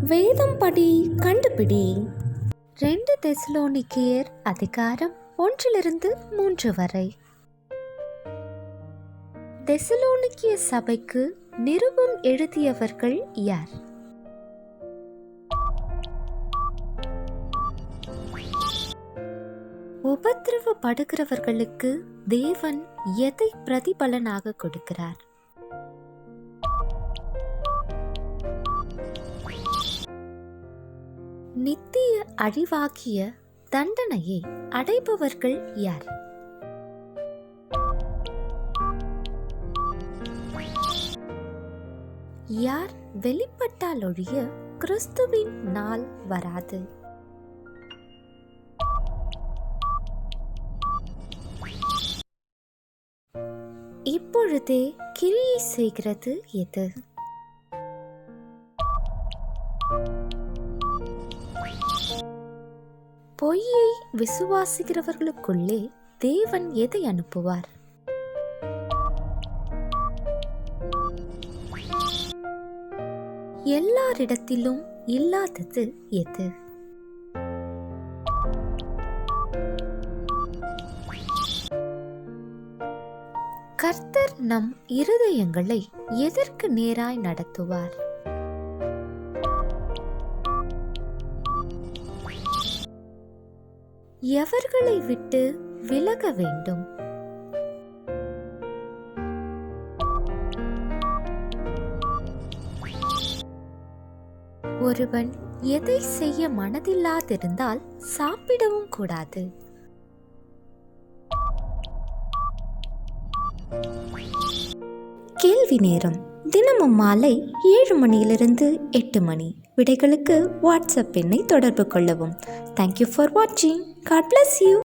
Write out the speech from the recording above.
வேதம் படி கண்டுபிடி. 2 தெசலோனிக்கேயர் அதிகாரம் 1-3 வரை. தெசலோனிக்கிய சபைக்கு நிருபம் எழுதியவர்கள் யார்? உபத்திரவப்படுகிறவர்களுக்கு தேவன் எதை பிரதிபலனாக கொடுக்கிறார்? நித்திய அழிவாகிய தண்டனையை அடைபவர்கள் யார்? யார் வெளிப்பட்டால் ஒழிய கிறிஸ்துவின் நாள் வராது. இப்பொழுதே கிரியை செய்கிறது எது? பொய்யை விசுவாசிக்கிறவர்களுக்குள்ளே தேவன் எதை அனுப்புவார்? எல்லாரிடத்திலும் இல்லாதது எது? கர்த்தர் நம் இருதயங்களை எதற்கு நேராய் நடத்துவார்? எவர்களை விட்டு விலக வேண்டும்? ஒருவன் எதை செய்ய மனதில்லாதிருந்தால் சாப்பிடவும் கூடாது. கேள்வி நேரம் தினமும் மாலை 7 மணியிலிருந்து 8 மணி. விடைகளுக்கு வாட்ஸ்அப் எண்ணை தொடர்பு கொள்ளவும். தேங்க்யூ ஃபார் வாட்சிங். God bless you.